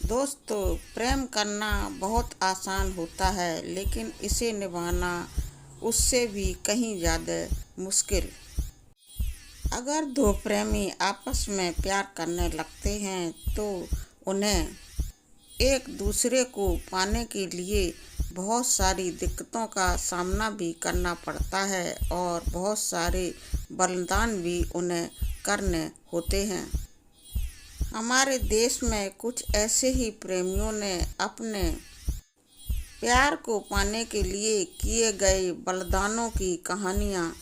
दोस्तों, प्रेम करना बहुत आसान होता है, लेकिन इसे निभाना उससे भी कहीं ज़्यादा मुश्किल। अगर दो प्रेमी आपस में प्यार करने लगते हैं तो उन्हें एक दूसरे को पाने के लिए बहुत सारी दिक्कतों का सामना भी करना पड़ता है और बहुत सारे बलिदान भी उन्हें करने होते हैं। हमारे देश में कुछ ऐसे ही प्रेमियों ने अपने प्यार को पाने के लिए किए गए बलिदानों की कहानियाँ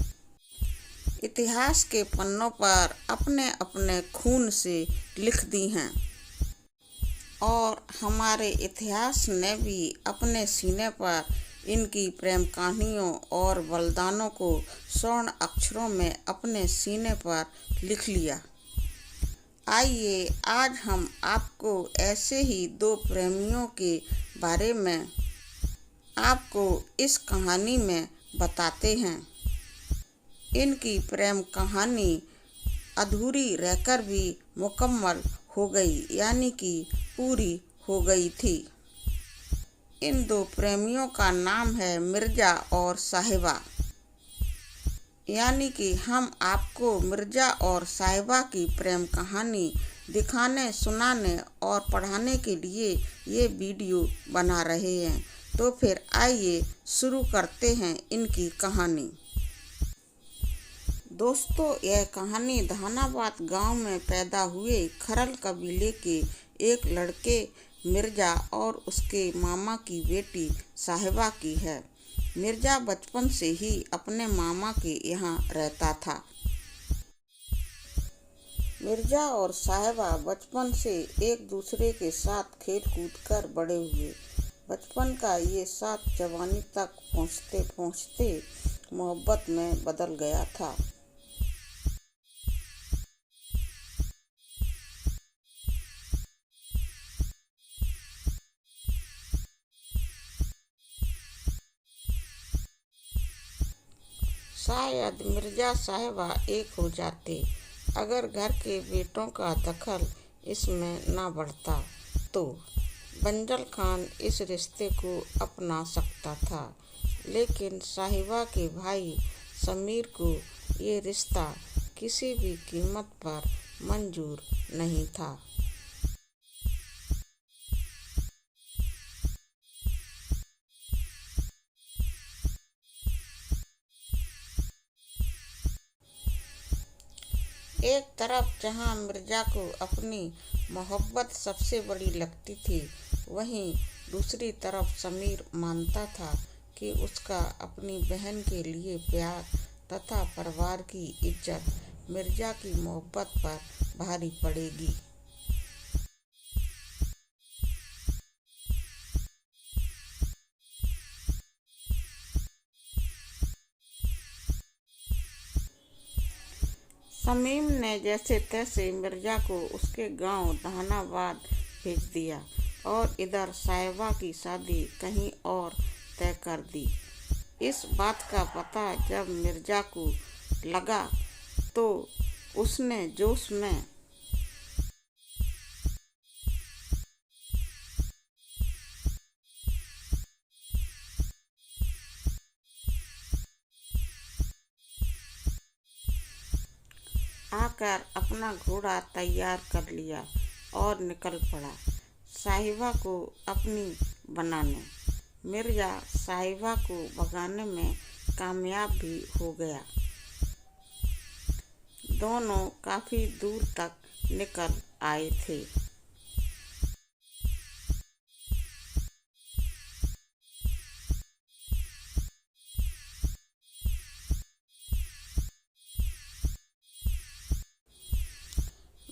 इतिहास के पन्नों पर अपने अपने खून से लिख दी हैं और हमारे इतिहास ने भी अपने सीने पर इनकी प्रेम कहानियों और बलिदानों को स्वर्ण अक्षरों में अपने सीने पर लिख लिया। आइए आज हम आपको ऐसे ही दो प्रेमियों के बारे में आपको इस कहानी में बताते हैं। इनकी प्रेम कहानी अधूरी रहकर भी मुकम्मल हो गई, यानी कि पूरी हो गई थी। इन दो प्रेमियों का नाम है मिर्जा और साहिबा। यानी कि हम आपको मिर्जा और साहिबा की प्रेम कहानी दिखाने, सुनाने और पढ़ाने के लिए ये वीडियो बना रहे हैं। तो फिर आइए शुरू करते हैं इनकी कहानी। दोस्तों, यह कहानी धनाबाद गांव में पैदा हुए खरल कबीले के एक लड़के मिर्जा और उसके मामा की बेटी साहिबा की है। मिर्जा बचपन से ही अपने मामा के यहाँ रहता था। मिर्जा और साहिबा बचपन से एक दूसरे के साथ खेल कूद कर बड़े हुए। बचपन का ये साथ जवानी तक पहुँचते पहुँचते मोहब्बत में बदल गया था। शायद मिर्जा साहिबा एक हो जाते अगर घर के बेटों का दखल इसमें न बढ़ता, तो बंजल खान इस रिश्ते को अपना सकता था। लेकिन साहिबा के भाई समीर को ये रिश्ता किसी भी कीमत पर मंजूर नहीं था। एक तरफ जहां मिर्जा को अपनी मोहब्बत सबसे बड़ी लगती थी, वहीं दूसरी तरफ समीर मानता था कि उसका अपनी बहन के लिए प्यार तथा परिवार की इज्जत मिर्जा की मोहब्बत पर भारी पड़ेगी। शमीम ने जैसे तैसे मिर्जा को उसके गांव धनाबाद भेज दिया और इधर साहिबा की शादी कहीं और तय कर दी। इस बात का पता जब मिर्जा को लगा तो उसने जोश में आकर अपना घोड़ा तैयार कर लिया और निकल पड़ा साहिबा को अपनी बनाने। मिर्जा साहिबा को भगाने में कामयाब भी हो गया। दोनों काफी दूर तक निकल आए थे।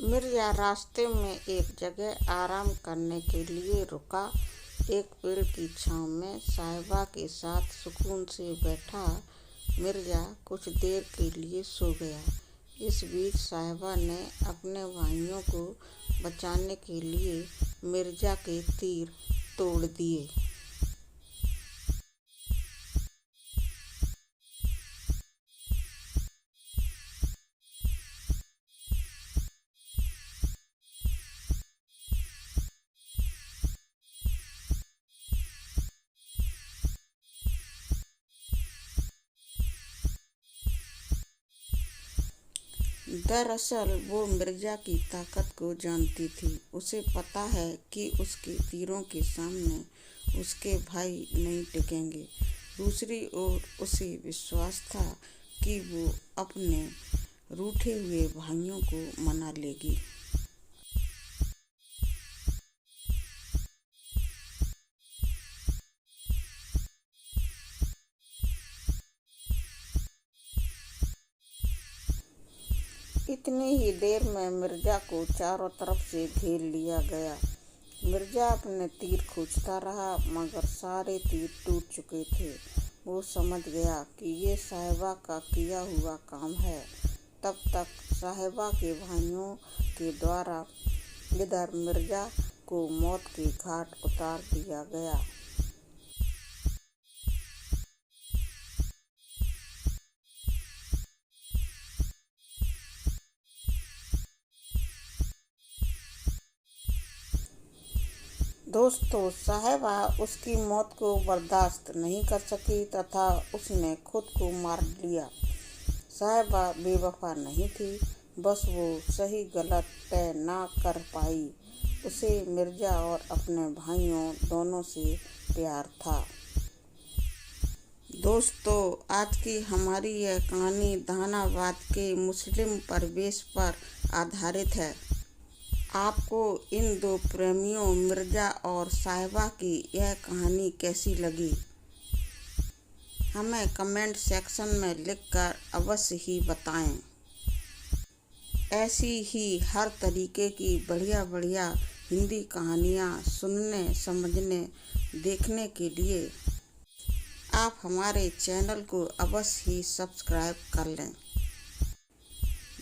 मिर्जा रास्ते में एक जगह आराम करने के लिए रुका। एक पेड़ की छांव में साहिबा के साथ सुकून से बैठा मिर्जा कुछ देर के लिए सो गया। इस बीच साहिबा ने अपने भाइयों को बचाने के लिए मिर्जा के तीर तोड़ दिए। दरअसल वो मिर्जा की ताकत को जानती थी। उसे पता है कि उसके तीरों के सामने उसके भाई नहीं टिकेंगे। दूसरी ओर उसे विश्वास था कि वो अपने रूठे हुए भाइयों को मना लेगी। इतनी ही देर में मिर्जा को चारों तरफ से घेर लिया गया। मिर्जा अपने तीर खींचता रहा मगर सारे तीर टूट चुके थे। वो समझ गया कि ये साहिबा का किया हुआ काम है। तब तक साहिबा के भाइयों के द्वारा इधर मिर्जा को मौत के घाट उतार दिया गया। दोस्तों, साहिबा उसकी मौत को बर्दाश्त नहीं कर सकी तथा उसने खुद को मार लिया। साहिबा बेवफा नहीं थी, बस वो सही गलत तय ना कर पाई। उसे मिर्जा और अपने भाइयों दोनों से प्यार था। दोस्तों, आज की हमारी यह कहानी जहानाबाद के मुस्लिम परिवेश पर आधारित है। आपको इन दो प्रेमियों मिर्जा और साहिबा की यह कहानी कैसी लगी? हमें कमेंट सेक्शन में लिखकर अवश्य ही बताएं। ऐसी ही हर तरीके की बढ़िया बढ़िया हिंदी कहानियाँ सुनने, समझने, देखने के लिए आप हमारे चैनल को अवश्य ही सब्सक्राइब कर लें।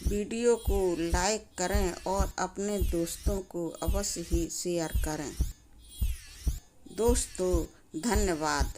वीडियो को लाइक करें और अपने दोस्तों को अवश्य ही शेयर करें। दोस्तों, धन्यवाद।